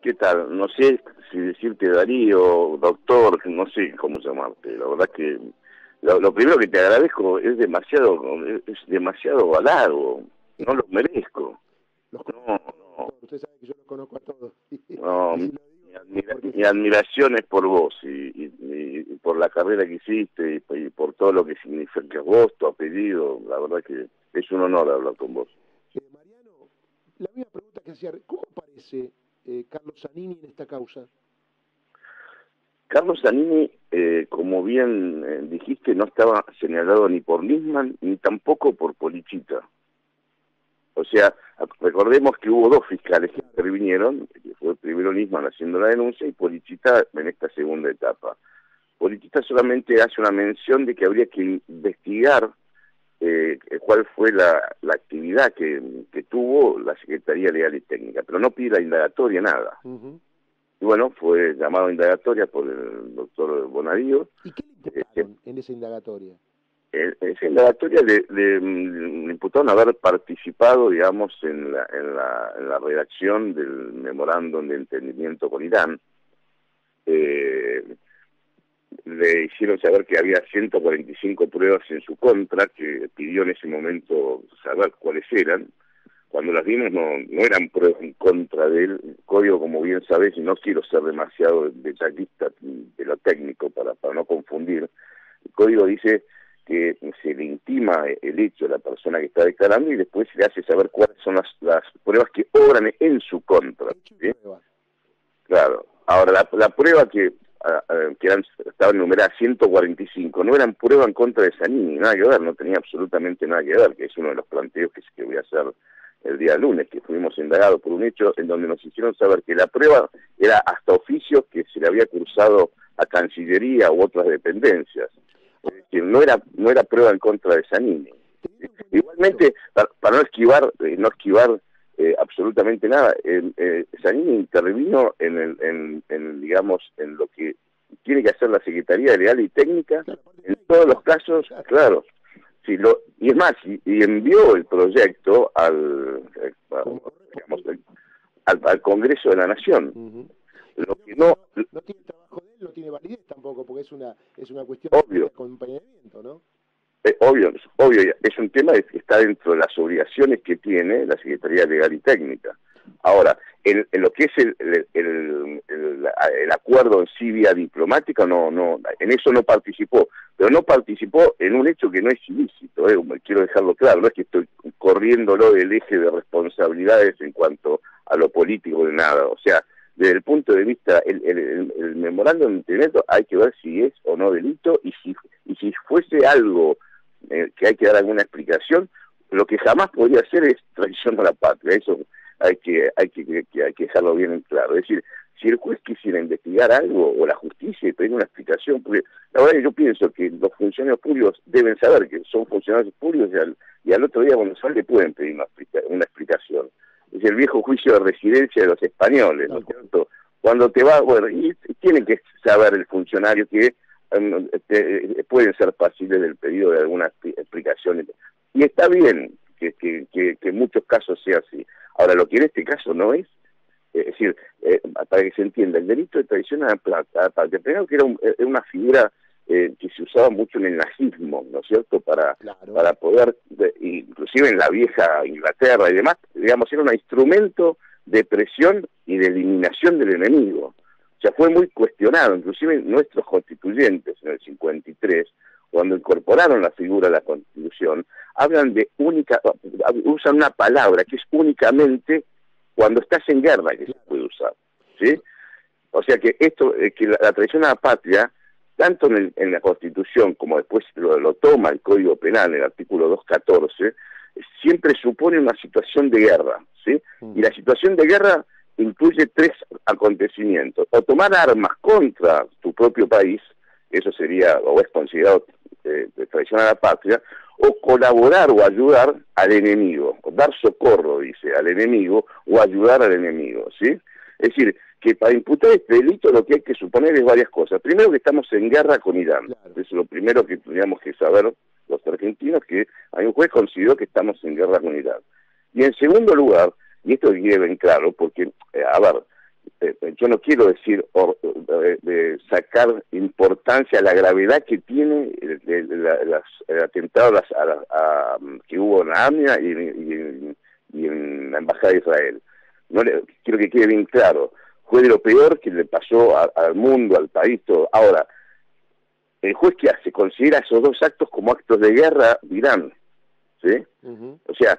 ¿Qué tal? No sé si decirte Darío, doctor, no sé cómo llamarte. La verdad que lo primero que te agradezco es demasiado halago. No lo merezco. Los No, conozco a no, todos, usted sabe que yo los conozco a todos. no. Y Mi, lo digo porque mi admiración es por vos y por la carrera que hiciste y por todo lo que significa vos, tu apellido. La verdad que es un honor hablar con vos. Mariano, la misma pregunta que hacía, ¿cómo aparece Carlos Zanini en esta causa? Carlos Zanini, como bien dijiste, no estaba señalado ni por Nisman ni tampoco por Polichita. O sea, recordemos que hubo dos fiscales que intervinieron, que fue primero Nisman haciendo la denuncia y Polichita en esta segunda etapa. Polichita solamente hace una mención de que habría que investigar cuál fue la actividad que tuvo la Secretaría Legal y Técnica, pero no pide la indagatoria, nada. Y bueno, fue llamado a indagatoria por el doctor Bonadío. ¿Y qué le imputaron en esa indagatoria? Esa indagatoria le imputaron haber participado, digamos, en la redacción del memorándum de entendimiento con Irán. Le hicieron saber que había 145 pruebas en su contra, que pidió en ese momento saber cuáles eran. Cuando las vimos no eran pruebas en contra de él. El código, como bien sabés, y no quiero ser demasiado detallista de lo técnico para no confundir, el código dice que se le intima el hecho a la persona que está declarando y después se le hace saber cuáles son las pruebas que obran en su contra. ¿Sí? Claro. Ahora, la prueba que estaban numeradas 145, no eran pruebas en contra de Zanini, nada que ver, no tenía absolutamente nada que ver, que es uno de los planteos que voy a hacer el día lunes, que fuimos indagados por un hecho en donde nos hicieron saber que la prueba era hasta oficios que se le había cursado a Cancillería u otras dependencias. Es decir, no era prueba en contra de Zanini. Igualmente, para no esquivar absolutamente nada, Zanini intervino digamos, en lo que tiene que hacer la Secretaría Legal y Técnica, en todos los casos, claro. Sí, y es más, y envió el proyecto al Congreso de la Nación. Lo que no tiene el trabajo de él, no tiene validez tampoco, porque es una cuestión obvio, de acompañamiento, ¿no? Obvio, es un tema que está dentro de las obligaciones que tiene la Secretaría Legal y Técnica. Ahora, en lo que es el acuerdo en sí vía diplomática, en eso no participó, pero no participó en un hecho que no es ilícito, quiero dejarlo claro, no es que estoy corriéndolo del eje de responsabilidades en cuanto a lo político de nada, o sea, desde el punto de vista, el memorándum de entendimiento hay que ver si es o no delito y si fuese algo que hay que dar alguna explicación, lo que jamás podría hacer es traición a la patria, eso hay que dejarlo bien en claro. Es decir, si el juez quisiera investigar algo, o la justicia, y pedir una explicación, porque la verdad que yo pienso que los funcionarios públicos deben saber que son funcionarios públicos y al otro día cuando salen le pueden pedir una explicación. Es el viejo juicio de residencia de los españoles, ¿no es cierto? Cuando te va, bueno, y tiene que saber el funcionario que pueden ser pasibles del pedido de algunas explicaciones. Y está bien que en muchos casos sea así. Ahora, lo que en este caso no es decir, para que se entienda, el delito de traición a la patria, primero que era una figura que se usaba mucho en el nazismo, ¿no es cierto?, para poder, inclusive en la vieja Inglaterra y demás, digamos, era un instrumento de presión y de eliminación del enemigo. O sea, fue muy cuestionado, inclusive nuestros constituyentes en el 53, cuando incorporaron la figura a la Constitución, usan una palabra que es únicamente cuando estás en guerra que se puede usar, ¿sí? O sea que que la traición a la patria, tanto en la Constitución como después lo toma el Código Penal, en el artículo 214, siempre supone una situación de guerra, ¿sí? Y la situación de guerra incluye tres acontecimientos: o tomar armas contra tu propio país, eso sería, o es considerado traición a la patria, o colaborar o ayudar al enemigo, o dar socorro, dice, al enemigo, o ayudar al enemigo, ¿sí? Es decir, que para imputar este delito lo que hay que suponer es varias cosas. Primero, que estamos en guerra con Irán. Claro. Es lo primero que tendríamos que saber los argentinos, que hay un juez consideró que estamos en guerra con Irán. Y en segundo lugar, y esto quiere bien claro, porque, yo no quiero decir sacar importancia a la gravedad que tiene el atentado que hubo en la AMIA y en la Embajada de Israel. Quiero que quede bien claro, fue de lo peor que le pasó al mundo, al país, todo. Ahora, el juez que hace, considera esos dos actos como actos de guerra, dirán, ¿sí? O sea,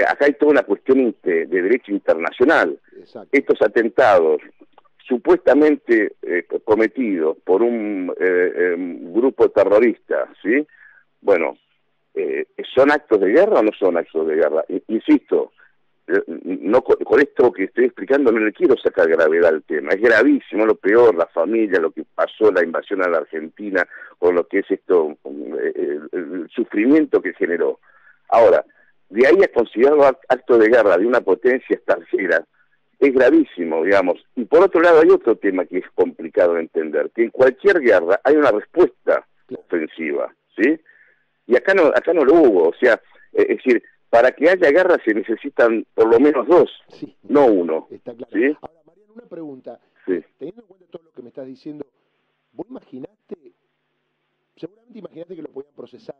acá hay toda una cuestión de derecho internacional. Exacto. Estos atentados supuestamente cometidos por un grupo terrorista, ¿sí? Bueno, ¿son actos de guerra o no son actos de guerra? Insisto, no con esto que estoy explicando no le quiero sacar gravedad al tema, es gravísimo, lo peor, la familia, lo que pasó, la invasión a la Argentina, con lo que es esto, el sufrimiento que generó. Ahora, de ahí a considerarlo acto de guerra de una potencia extranjera, es gravísimo, digamos. Y por otro lado hay otro tema que es complicado de entender, que en cualquier guerra hay una respuesta ofensiva, ¿sí? Y acá no lo hubo, o sea, es decir, para que haya guerra se necesitan por lo menos dos, sí, no uno. Está claro. ¿Sí? Ahora, Mariano, una pregunta. Sí. Teniendo en cuenta todo lo que me estás diciendo, ¿vos seguramente imaginaste que lo podían procesar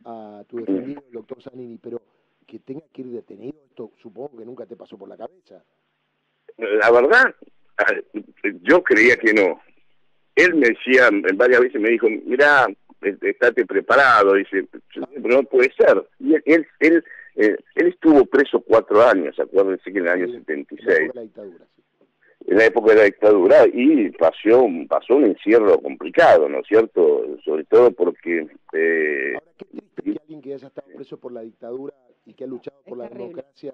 a tu defendido, el doctor Zanini, pero que tenga que ir detenido, esto supongo que nunca te pasó por la cabeza? La verdad, yo creía que no. Él me decía, varias veces me dijo, mirá, estate preparado, dice, pero no puede ser. Y él estuvo preso 4 años, acuérdense que en el año 76. En la época de la dictadura, y pasó un encierro complicado, ¿no es cierto? Sobre todo porque... Ahora, qué triste que alguien que haya estado preso por la dictadura y que ha luchado por la democracia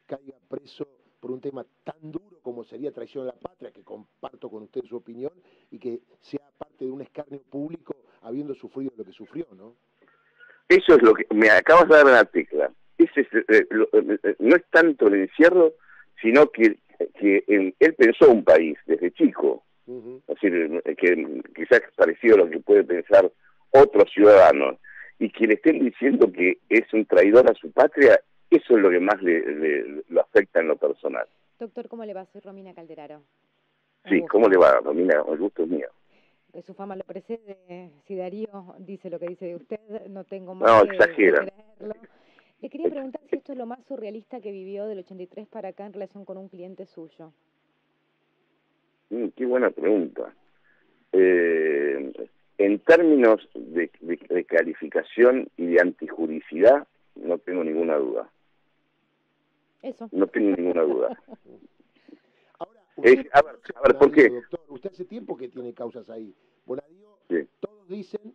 caiga preso por un tema tan duro como sería traición a la patria, que comparto con usted su opinión, y que sea parte de un escarnio público habiendo sufrido lo que sufrió, ¿no? Eso es lo que me acabas de dar la tecla. No es tanto el encierro, sino que él pensó un país desde chico. Es decir, que quizás es parecido a lo que puede pensar otros ciudadanos, y que le estén diciendo que es un traidor a su patria, eso es lo que más lo afecta en lo personal. Doctor, ¿cómo le va? Soy Romina Calderaro. Sí, ¿cómo le va, Romina? El gusto es mío. Su fama lo precede. Si Darío dice lo que dice de usted, no tengo más que creerlo. Le quería preguntar si esto es lo más surrealista que vivió del 83 para acá en relación con un cliente suyo. Qué buena pregunta. En términos de calificación y de antijuricidad, no tengo ninguna duda. Eso. No tengo ninguna duda. Ahora, a ver, ¿por qué? Doctor, usted hace tiempo que tiene causas ahí. Bonadío, sí. Todos dicen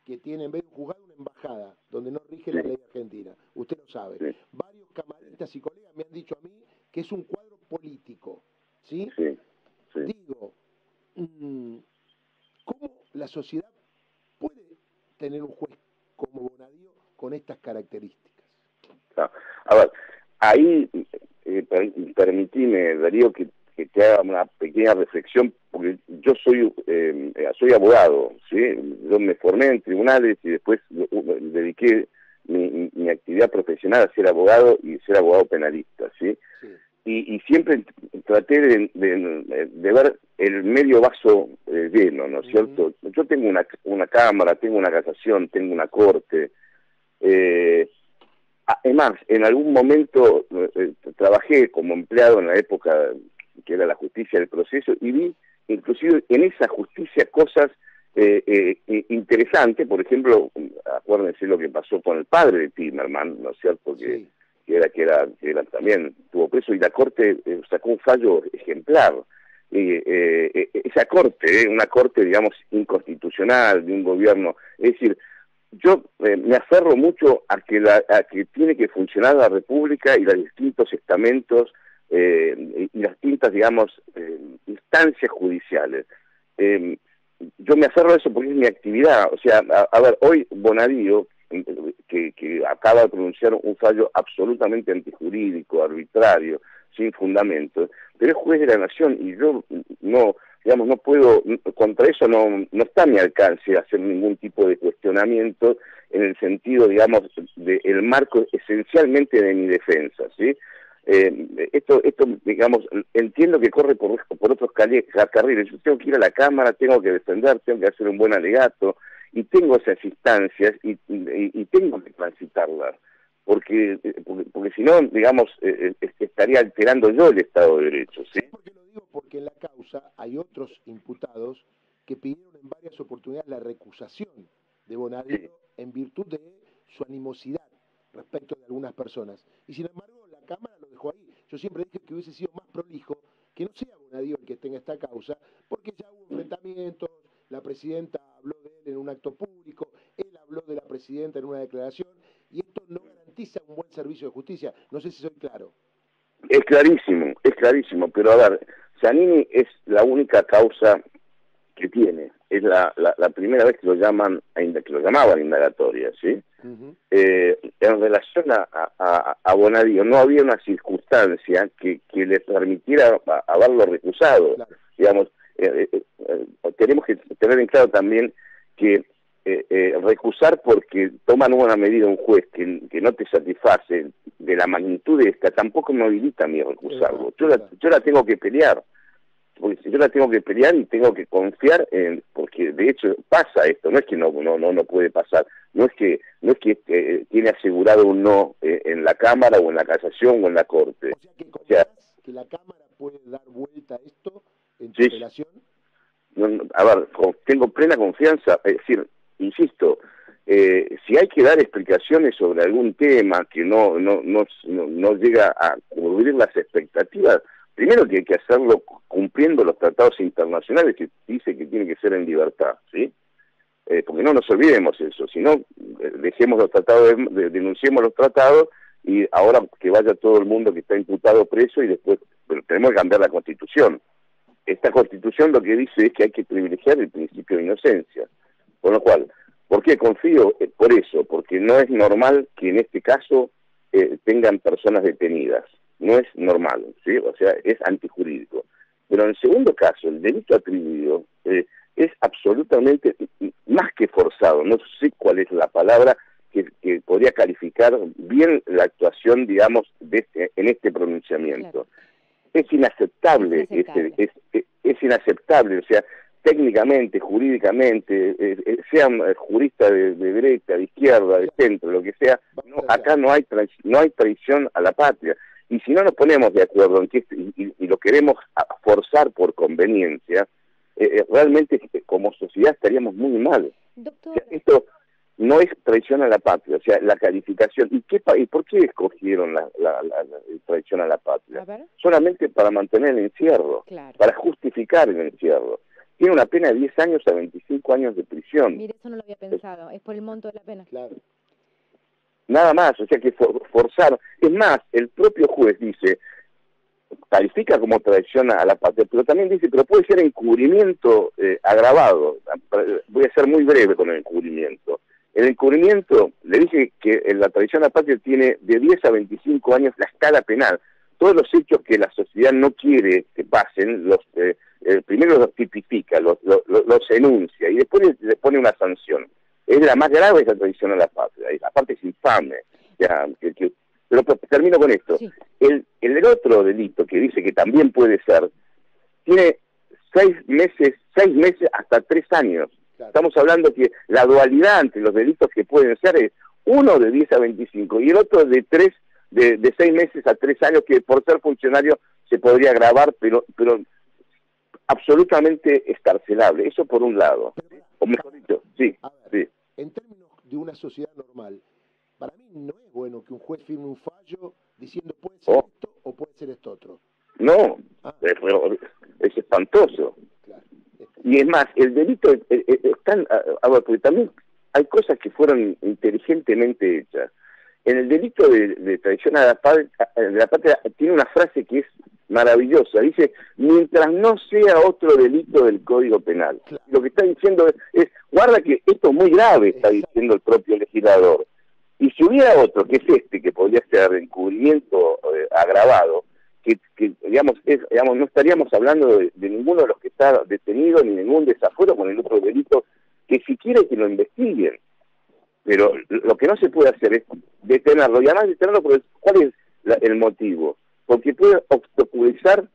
que tiene en vez de un juzgado una embajada, donde no rige la ley argentina. Usted lo sabe. Sí. Varios camaristas y colegas me han dicho a mí que es un cuadro político. ¿Sí? Sí. Digo, ¿cómo la sociedad puede tener un juez como Bonadío con estas características? A ver, ahí permitime, Darío, que te haga una pequeña reflexión, porque yo soy abogado, ¿sí? Yo me formé en tribunales y después dediqué mi actividad profesional a ser abogado y ser abogado penalista, ¿sí? Sí. Y siempre traté de ver el medio vaso lleno, ¿no es cierto? Yo tengo una cámara, tengo una casación, tengo una corte. Además, en algún momento trabajé como empleado en la época que era la justicia del proceso, y vi inclusive en esa justicia cosas interesantes. Por ejemplo, acuérdense lo que pasó con el padre de Timerman, ¿no es cierto? Sí. que era también estuvo preso, y la Corte sacó un fallo ejemplar. Esa Corte, una Corte, digamos, inconstitucional, de un gobierno, es decir, yo me aferro mucho a que tiene que funcionar la República y los distintos estamentos y las distintas, digamos, instancias judiciales. Yo me aferro a eso porque es mi actividad. O sea, a ver, hoy Bonadío, que acaba de pronunciar un fallo absolutamente antijurídico, arbitrario, sin fundamento, pero es juez de la nación, y yo no puedo, contra eso no está a mi alcance hacer ningún tipo de cuestionamiento en el sentido, digamos, del marco esencialmente de mi defensa, ¿sí? Esto, digamos, entiendo que corre por otros carriles. Yo tengo que ir a la Cámara, tengo que defender, tengo que hacer un buen alegato, y tengo esas instancias y tengo que transitarlas, porque si no, digamos, estaría alterando yo el Estado de Derecho, ¿sí? ¿Por qué lo digo? Porque en la causa hay otros imputados que pidieron en varias oportunidades la recusación de Bonadío, sí, en virtud de su animosidad respecto de algunas personas. Y sin embargo, la Cámara lo dejó ahí. Yo siempre dije que hubiese sido más prolijo que no sea Bonadío el que esté en esta causa, porque ya hubo enfrentamientos, la presidenta habló de él en un acto público, él habló de la presidenta en una declaración, y esto no garantiza un buen servicio de justicia. No sé si soy claro. Es clarísimo, pero a ver, Giannini es la única causa que tiene, es la primera vez que lo llamaban indagatoria, ¿sí? En relación a Bonadío no había una circunstancia que le permitiera haberlo recusado, claro. Digamos, tenemos que tener en claro también que recusar porque toman una medida un juez que no te satisface de la magnitud de esta, tampoco me habilita a mí recusarlo. Yo la tengo que pelear, porque yo la tengo que pelear y tengo que confiar en, porque de hecho pasa esto, no es que no puede pasar, no es que tiene asegurado un no en la Cámara o en la Casación o en la Corte. O sea, que la Cámara puede dar vuelta a esto en tu apelación. A ver, tengo plena confianza, es decir, insisto, si hay que dar explicaciones sobre algún tema que no llega a cubrir las expectativas, primero que hay que hacerlo cumpliendo los tratados internacionales que dice que tiene que ser en libertad, ¿sí? Porque no nos olvidemos eso, si no, dejemos los tratados, denunciemos los tratados y ahora que vaya todo el mundo que está imputado preso y después tenemos que cambiar la Constitución. Esta Constitución lo que dice es que hay que privilegiar el principio de inocencia. Con lo cual, ¿por qué confío? Por eso, porque no es normal que en este caso tengan personas detenidas. No es normal, ¿sí? O sea, es antijurídico. Pero en el segundo caso, el delito atribuido es absolutamente más que forzado. No sé cuál es la palabra que podría calificar bien la actuación, digamos, en este pronunciamiento. Claro. Es inaceptable, es inaceptable, o sea, técnicamente, jurídicamente, sean juristas de derecha, de izquierda, de centro, lo que sea, acá no hay traición a la patria. Y si no nos ponemos de acuerdo en que y lo queremos forzar por conveniencia, realmente como sociedad estaríamos muy mal. Doctor. O sea, esto no es traición a la patria, o sea, la calificación. ¿Y por qué escogieron la traición a la patria? Solamente para mantener el encierro, claro, para justificar el encierro. Tiene una pena de 10 años a 25 años de prisión. Mire, eso no lo había pensado, es por el monto de la pena. Claro. Nada más, o sea que forzar. Es más, el propio juez dice, califica como traición a la patria, pero también dice, pero puede ser encubrimiento agravado. Voy a ser muy breve con el encubrimiento. El encubrimiento, le dije que la traición a la patria tiene de 10 a 25 años la escala penal. Todos los hechos que la sociedad no quiere que pasen, primero los tipifica, los enuncia y después le pone una sanción. Es la más grave esa traición a la patria, y aparte es infame. Ya, pero termino con esto. Sí. El otro delito que dice que también puede ser, tiene 6 meses hasta 3 años. Claro. Estamos hablando que la dualidad entre los delitos que pueden ser es uno de 10 a 25 y el otro de 6 meses a 3 años, que por ser funcionario se podría agravar, pero absolutamente escarcelable. Eso por un lado. O mejor dicho, sí. En términos de una sociedad normal, para mí no es bueno que un juez firme un fallo diciendo puede ser esto o puede ser esto otro. No, es espantoso. Claro. Y es más, el delito porque también hay cosas que fueron inteligentemente hechas. En el delito de traición a la patria tiene una frase que es maravillosa. Dice, mientras no sea otro delito del Código Penal. Claro. Lo que está diciendo es, guarda que esto es muy grave, está diciendo el propio legislador. Y si hubiera otro, que es que podría ser encubrimiento agravado, que digamos, no estaríamos hablando de ninguno de los que está detenido, ni ningún desafuero con el otro delito, que si quiere que lo investiguen. Pero lo que no se puede hacer es detenerlo, y además detenerlo porque ¿cuál es el motivo? porque puede obstaculizar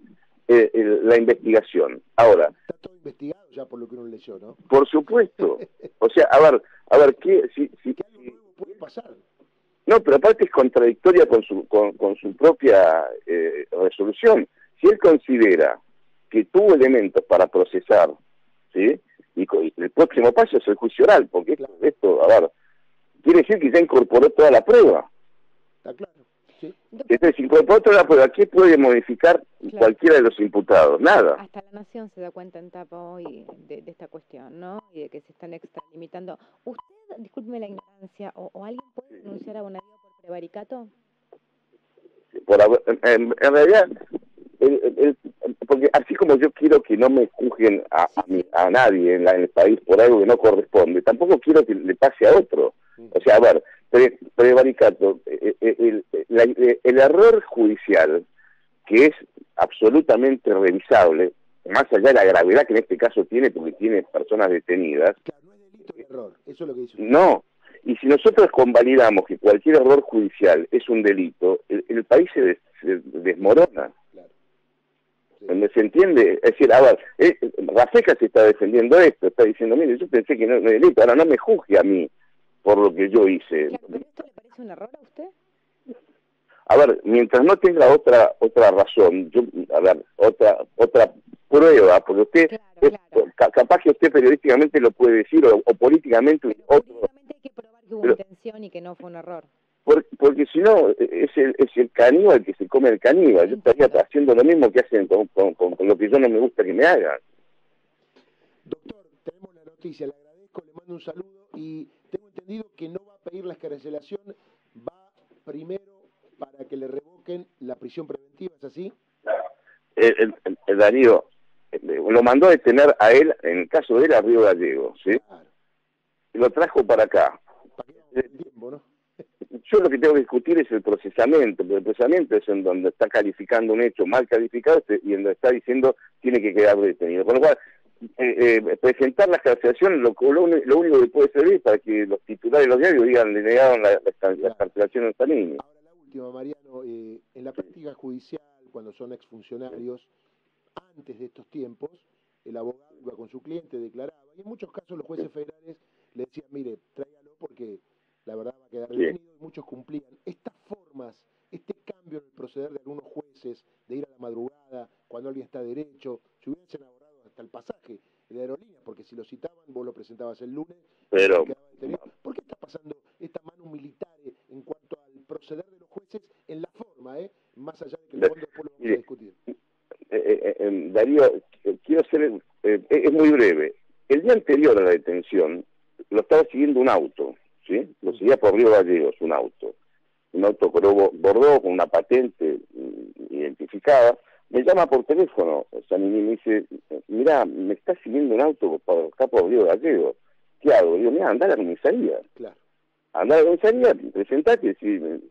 la investigación. Ahora, está todo investigado ya por lo que uno leyó, ¿no? Por supuesto. O sea, a ver, ¿qué, ¿Qué algo nuevo puede pasar? No, pero aparte es contradictoria con su propia resolución. Si él considera que tuvo elementos para procesar, ¿sí? Y el próximo paso es el juicio oral, porque claro. esto, a ver, quiere decir que ya incorporó toda la prueba. Está claro. Sí. Entonces, si incorporó toda la prueba, ¿qué puede modificar cualquiera de los imputados? Nada. Hasta la Nación se da cuenta en tapa hoy de esta cuestión, ¿no? Y de que se están extralimitando. ¿Usted, discúlpeme la ignorancia, o alguien puede denunciar a Bonadío por prevaricato? En realidad, porque así como yo quiero que no me juzguen a nadie en el país por algo que no corresponde, tampoco quiero que le pase a otro. O sea, a ver, prevaricato, el error judicial, que es absolutamente revisable, más allá de la gravedad que en este caso tiene, porque tiene personas detenidas. Claro, no es delito el error, eso es lo que dice usted. No, y si nosotros convalidamos que cualquier error judicial es un delito, el país se desmorona. Claro. Sí. ¿Se entiende? Es decir, a ver, Rafeca se está defendiendo esto, está diciendo, mire, yo pensé que no es delito, ahora no me juzgue a mí por lo que yo hice. Claro, ¿pero esto le parece un error a usted? A ver, mientras no tenga otra razón, otra prueba, porque usted, claro. Capaz que usted periodísticamente lo puede decir, o políticamente... Pero políticamente hay que probar que hubo intención y que no fue un error. Porque si no, es el caníbal que se come el caníbal. Yo estaría haciendo lo mismo que hacen con lo que yo no me gusta que me hagan. Doctor, tenemos la noticia, le agradezco, le mando un saludo y tengo entendido que no va a pedir la escarcelación, va primero para que le revoquen la prisión preventiva, ¿es así? El Darío lo mandó a detener a él, en el caso de él, a Río Gallegos, ¿sí? Claro. Y lo trajo para acá. Para que no el tiempo, ¿no? Yo lo que tengo que discutir es el procesamiento, porque el procesamiento es en donde está calificando un hecho mal calificado y en donde está diciendo tiene que quedar detenido. Con lo cual, presentar la escarcelación lo único que puede servir es para que los titulares de los diarios digan le negaron la escarcelación a Zanini. Ahora la última, Mariano, en la práctica judicial, cuando son exfuncionarios, antes de estos tiempos, el abogado iba con su cliente, declaraba, y en muchos casos los jueces federales le decían, mire, tráigalo porque la verdad va a quedar detenido, y muchos cumplían. Estas formas, este cambio en el proceder de algunos jueces, de ir a la madrugada, cuando alguien está derecho, si hubiesen ahorrado hasta el pasaje de aerolíneas, porque si lo citaban, vos lo presentabas el lunes, pero quedaba detenido. ¿Por qué está pasando esta mano militar en cuanto al proceder de los jueces en la forma, más allá de que el fondo después lo vamos a discutir? Darío, quiero ser, es muy breve. El día anterior a la detención, lo estaba siguiendo un auto, ¿sí? Lo seguía por Río Gallegos, un auto color bordó con una patente identificada. Me llama por teléfono Zanini y me dice, mirá, me está siguiendo un auto por acá por Río Gallegos. ¿Qué hago? Digo, mirá, andá a la comisaría. Claro. Andá a la comisaría, presentate, decir,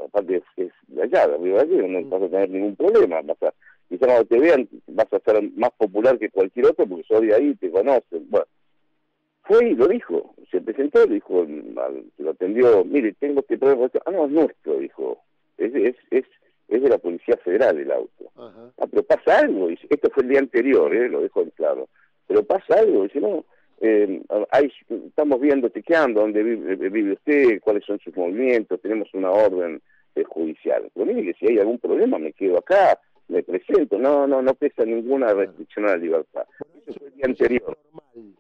aparte es de allá, de Río Gallegos, no vas a tener ningún problema. Quizá cuando te vean vas a ser más popular que cualquier otro porque sos de ahí, te conocen. Bueno, fue y lo dijo, se presentó, le dijo, lo atendió, mire, tengo este problema. Ah, no, es nuestro, dijo, es de la Policía Federal el auto. Ajá. Ah, pero pasa algo, dice, esto fue el día anterior, lo dejo en claro, pero pasa algo, dice, no, estamos viendo, chequeando dónde vive usted, cuáles son sus movimientos, tenemos una orden judicial. Pero mire que si hay algún problema me quedo acá, me presento, no pesa ninguna restricción a la libertad. Bueno, eso fue el día anterior. Es normal.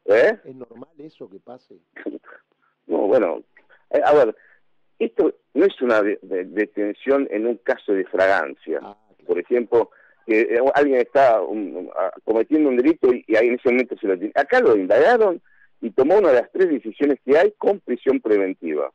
¿Eh? ¿Es normal eso que pase? No, bueno, a ver, esto no es una detención en un caso de fragancia. Claro. Por ejemplo, que alguien está cometiendo un delito y ahí en ese momento se lo tiene. Acá lo indagaron y tomó una de las 3 decisiones que hay con prisión preventiva.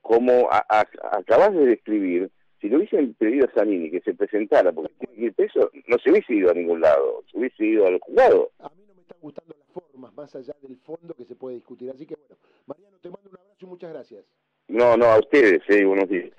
Como acabas de describir, si lo hubiesen pedido a Zanini que se presentara, porque tiene que ir preso, no se hubiese ido a ningún lado, se hubiese ido al juzgado. A mí no me están gustando las formas, más allá del fondo que se puede discutir. Así que bueno, Mariano, te mando un abrazo y muchas gracias. No, a ustedes, buenos días.